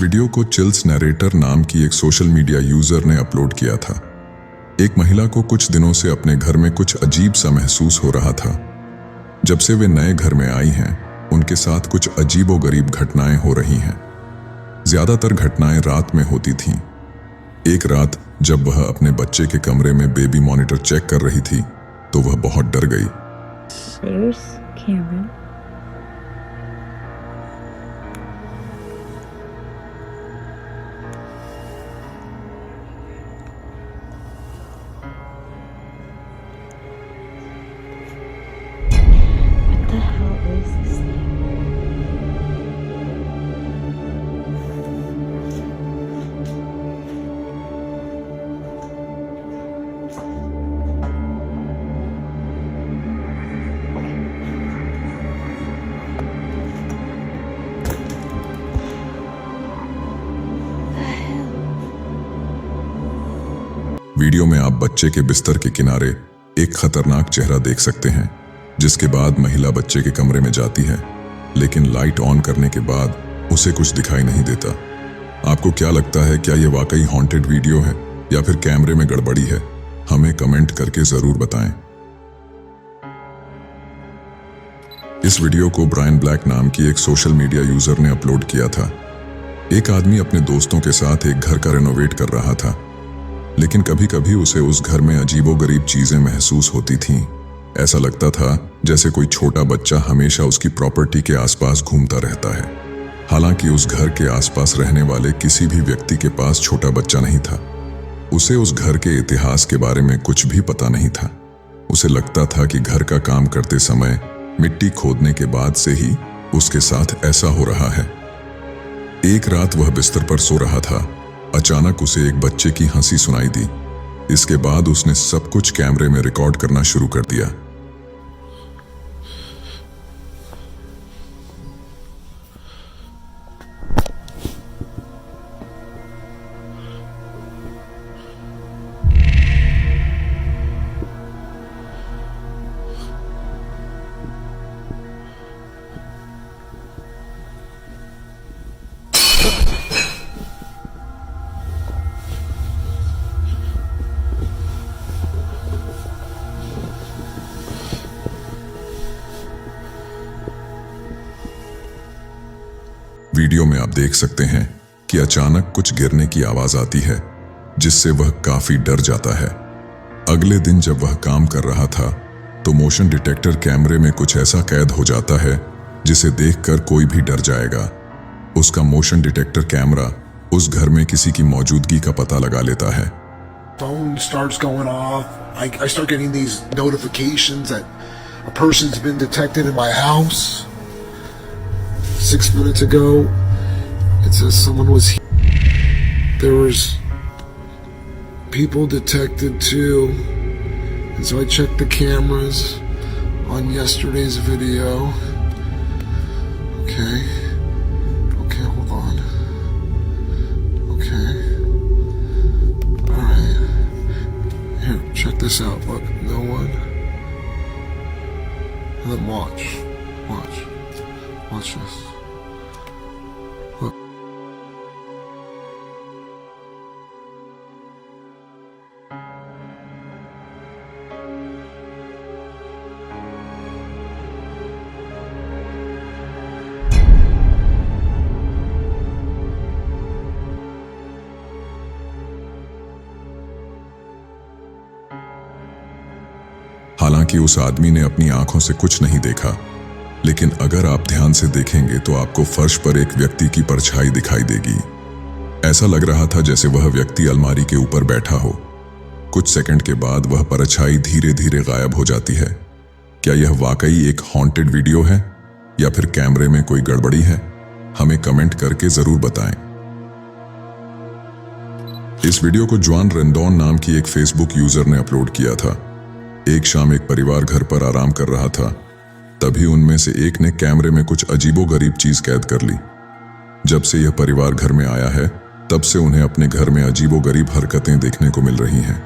इस वीडियो को chills narrator नाम की एक सोशल मीडिया यूजर ने अपलोड किया था। एक महिला को कुछ दिनों से अपने घर में कुछ अजीब सा महसूस हो रहा था। जब से वे नए घर में आई हैं, उनके साथ कुछ अजीबोगरीब घटनाएं हो रही हैं। ज्यादातर घटनाएं रात में होती थीं। एक रात जब वह अपने बच्चे के कमरे में बेबी मॉनिटर चेक कर रही थी, तो वह बहुत डर गई। There's Cameron. What the hell is this thing? Video में आप बच्चे के बिस्तर के किनारे एक खतरनाक चेहरा देख सकते हैं, जिसके बाद महिला बच्चे के कमरे में जाती है, लेकिन लाइट ऑन करने के बाद उसे कुछ दिखाई नहीं देता। आपको क्या लगता है, क्या यह वाकई हॉन्टेड वीडियो है या फिर कैमरे में गड़बड़ी है? हमें कमेंट करके जरूर बताएं। इस वीडियो को ब्रायन ब्लैक नाम की एक सोशल मीडिया यूजर ने अपलोड किया था। एक आदमी अपने दोस्तों के साथ एक घर का रेनोवेट कर रहा था, लेकिन कभी कभी उसे उस घर में अजीबोगरीब चीजें महसूस होती थीं। ऐसा लगता था जैसे कोई छोटा बच्चा हमेशा उसकी प्रॉपर्टी के आसपास घूमता रहता है। हालांकि उस घर के आसपास रहने वाले किसी भी व्यक्ति के पास छोटा बच्चा नहीं था। उसे उस घर के इतिहास के बारे में कुछ भी पता नहीं था। उसे लगता था कि घर का काम करते समय मिट्टी खोदने के बाद से ही उसके साथ ऐसा हो रहा है। एक रात वह बिस्तर पर सो रहा था। अचानक उसे एक बच्चे की हंसी सुनाई दी। इसके बाद उसने सब कुछ कैमरे में रिकॉर्ड करना शुरू कर दिया। वीडियो में आप देख सकते हैं कि अचानक कुछ गिरने की आवाज आती है, जिससे वह काफी डर जाता है। अगले दिन जब वह काम कर रहा था, तो मोशन डिटेक्टर कैमरे में कुछ ऐसा कैद हो जाता है जिसे देखकर कोई भी डर जाएगा। उसका मोशन डिटेक्टर कैमरा उस घर में किसी की मौजूदगी का पता लगा लेता है। Phone starts going off. I start getting these notifications that a person's been detected in my house. 6 minutes ago, it says someone was here. There was people detected too. And so I checked the cameras on yesterday's video. Okay, hold on. Okay. Alright. Here, check this out. Look, no one. And then watch this. Look. हालांकि उस आदमी ने अपनी आंखों से कुछ नहीं देखा, लेकिन अगर आप ध्यान से देखेंगे तो आपको फर्श पर एक व्यक्ति की परछाई दिखाई देगी। ऐसा लग रहा था जैसे वह व्यक्ति अलमारी के ऊपर बैठा हो। कुछ सेकंड के बाद वह परछाई धीरे धीरे गायब हो जाती है। क्या यह वाकई एक हॉन्टेड वीडियो है या फिर कैमरे में कोई गड़बड़ी है? हमें कमेंट करके जरूर बताएं। इस वीडियो को जॉन रेंडोन नाम की एक फेसबुक यूजर ने अपलोड किया था। एक शाम एक परिवार घर पर आराम कर रहा था। तभी उनमें से एक ने कैमरे में कुछ अजीबोगरीब चीज कैद कर ली। जब से यह परिवार घर में आया है, तब से उन्हें अपने घर में अजीबोगरीब हरकतें देखने को मिल रही हैं।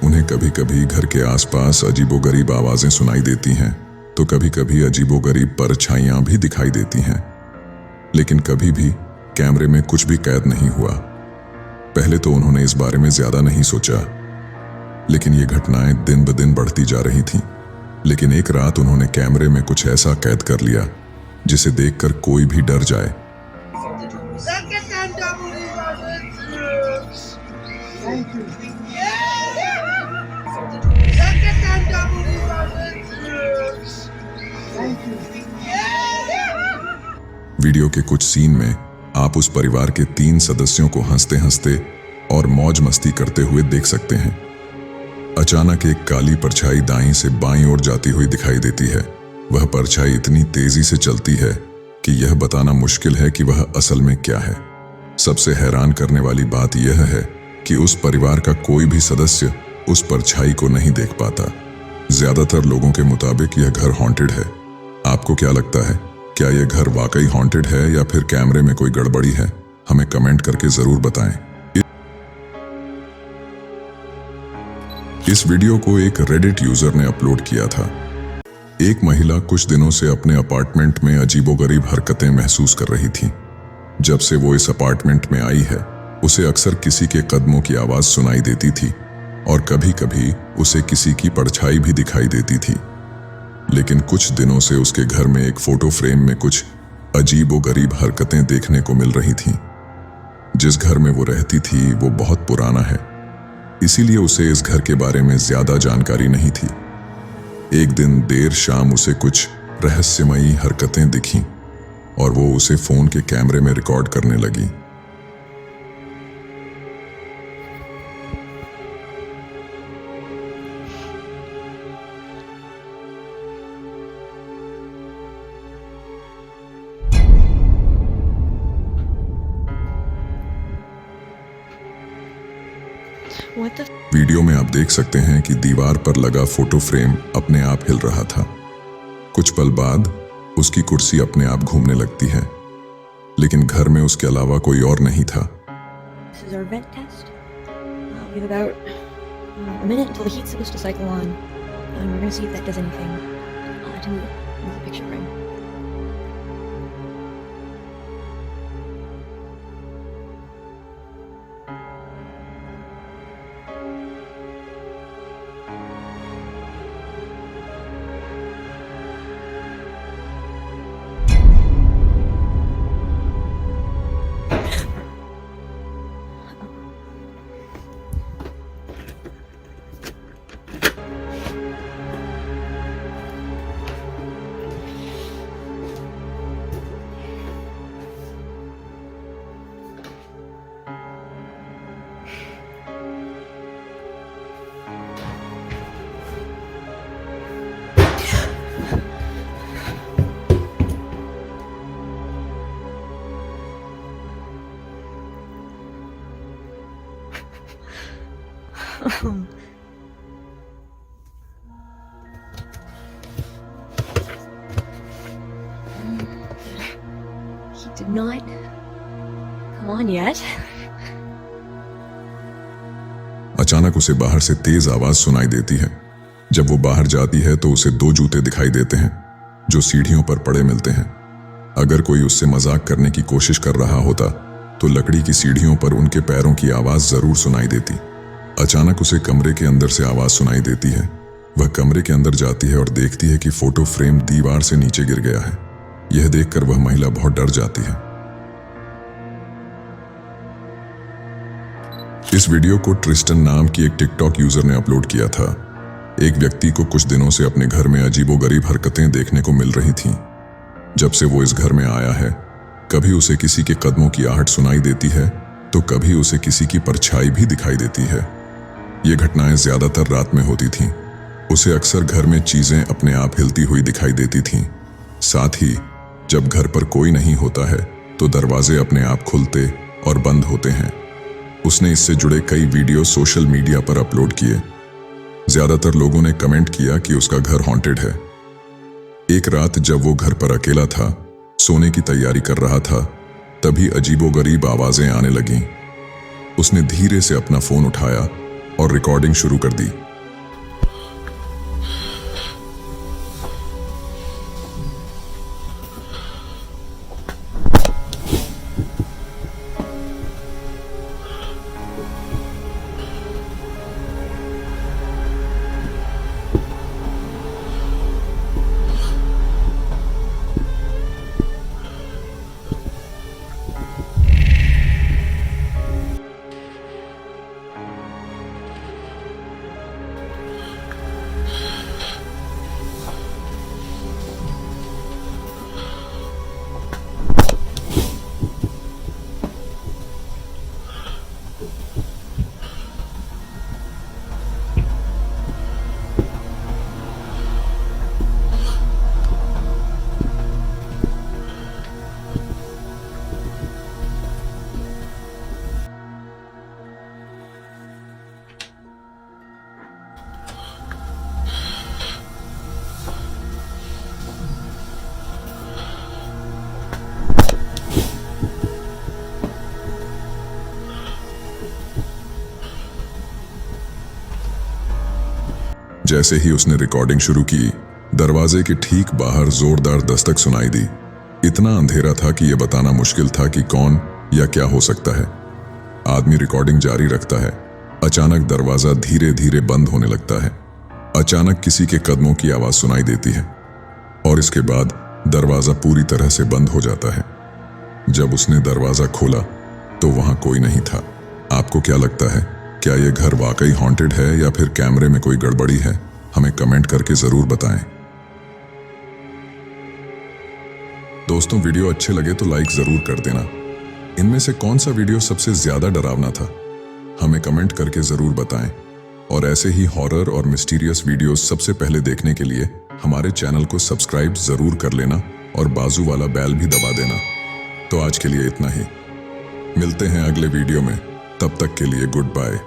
उन्हें कभी कभी घर के आसपास अजीबोगरीब आवाजें सुनाई देती हैं, तो कभी कभी अजीबोगरीब परछाइयां भी दिखाई देती हैं, लेकिन कभी भी कैमरे में कुछ भी कैद नहीं हुआ। पहले तो उन्होंने इस बारे में ज्यादा नहीं सोचा, लेकिन ये घटनाएं दिन ब दिन बढ़ती जा रही थीं। लेकिन एक रात उन्होंने कैमरे में कुछ ऐसा कैद कर लिया जिसे देखकर कोई भी डर जाए। वीडियो के कुछ सीन में आप उस परिवार के 3 सदस्यों को हंसते हंसते और मौज मस्ती करते हुए देख सकते हैं। अचानक एक काली परछाई दाईं से बाईं ओर जाती हुई दिखाई देती है। वह परछाई इतनी तेजी से चलती है कि यह बताना मुश्किल है कि वह असल में क्या है। सबसे हैरान करने वाली बात यह है कि उस परिवार का कोई भी सदस्य उस परछाई को नहीं देख पाता। ज्यादातर लोगों के मुताबिक यह घर हॉन्टेड है। आपको क्या लगता है, क्या यह घर वाकई हॉन्टेड है या फिर कैमरे में कोई गड़बड़ी है? हमें कमेंट करके जरूर बताएं। इस वीडियो को एक रेडिट यूजर ने अपलोड किया था। एक महिला कुछ दिनों से अपने अपार्टमेंट में अजीबोगरीब हरकतें महसूस कर रही थी। जब से वो इस अपार्टमेंट में आई है, उसे अक्सर किसी के कदमों की आवाज सुनाई देती थी और कभी-कभी उसे किसी की परछाई भी दिखाई देती थी। लेकिन कुछ दिनों से उसके घर में एक फोटो फ्रेम में कुछ अजीबोगरीब हरकतें देखने को मिल रही थीं। जिस घर में वो रहती थी वो बहुत पुराना है, इसीलिए उसे इस घर के बारे में ज्यादा जानकारी नहीं थी। एक दिन देर शाम उसे कुछ रहस्यमयी हरकतें दिखीं और वो उसे फोन के कैमरे में रिकॉर्ड करने लगी। What the? वीडियो में आप देख सकते हैं कि दीवार पर लगा फोटो फ्रेम अपने आप हिल रहा था। कुछ पल बाद उसकी कुर्सी अपने आप घूमने लगती है, लेकिन घर में उसके अलावा कोई और नहीं था। This is our vent test. We have about a minute until the heat's supposed to cycle on, and we're going to see if that does anything to move the picture frame. He did not come on yet. अचानक उसे बाहर से तेज आवाज सुनाई देती है। जब वो बाहर जाती है तो उसे 2 जूते दिखाई देते हैं जो सीढ़ियों पर पड़े मिलते हैं। अगर कोई उससे मजाक करने की कोशिश कर रहा होता तो लकड़ी की सीढ़ियों पर उनके पैरों की आवाज जरूर सुनाई देती। अचानक उसे कमरे के अंदर से आवाज सुनाई देती है। वह कमरे के अंदर जाती है और देखती है कि फोटो फ्रेम दीवार से नीचे गिर गया है। यह देखकर वह महिला बहुत डर जाती है। इस वीडियो को ट्रिस्टन नाम की एक टिकटॉक यूजर ने अपलोड किया था। एक व्यक्ति को कुछ दिनों से अपने घर में अजीबोगरीब हरकतें देखने को मिल रही थीं। जब से वो इस घर में आया है, कभी उसे किसी के कदमों की आहट सुनाई देती है तो कभी उसे किसी की परछाई भी दिखाई देती है। ये घटनाएं ज्यादातर रात में होती थीं। उसे अक्सर घर में चीजें अपने आप हिलती हुई दिखाई देती थीं। साथ ही जब घर पर कोई नहीं होता है तो दरवाजे अपने आप खुलते और बंद होते हैं। उसने इससे जुड़े कई वीडियो सोशल मीडिया पर अपलोड किए। ज्यादातर लोगों ने कमेंट किया कि उसका घर हॉन्टेड है। एक रात जब वो घर पर अकेला था, सोने की तैयारी कर रहा था, तभी अजीबोगरीब आवाजें आने लगीं। उसने धीरे से अपना फोन उठाया और रिकॉर्डिंग शुरू कर दी। जैसे ही उसने रिकॉर्डिंग शुरू की, दरवाजे के ठीक बाहर जोरदार दस्तक सुनाई दी। इतना अंधेरा था कि यह बताना मुश्किल था कि कौन या क्या हो सकता है। आदमी रिकॉर्डिंग जारी रखता है। अचानक दरवाजा धीरे धीरे बंद होने लगता है। अचानक किसी के कदमों की आवाज सुनाई देती है और इसके बाद दरवाजा पूरी तरह से बंद हो जाता है। जब उसने दरवाजा खोला तो वहां कोई नहीं था। आपको क्या लगता है, क्या यह घर वाकई हॉन्टेड है या फिर कैमरे में कोई गड़बड़ी है? हमें कमेंट करके जरूर बताएं। दोस्तों, वीडियो अच्छे लगे तो लाइक जरूर कर देना। इनमें से कौन सा वीडियो सबसे ज्यादा डरावना था, हमें कमेंट करके जरूर बताएं। और ऐसे ही हॉरर और मिस्टीरियस वीडियोस सबसे पहले देखने के लिए हमारे चैनल को सब्सक्राइब जरूर कर लेना और बाजू वाला बेल भी दबा देना। तो आज के लिए इतना ही, मिलते हैं अगले वीडियो में। तब तक के लिए गुड बाय।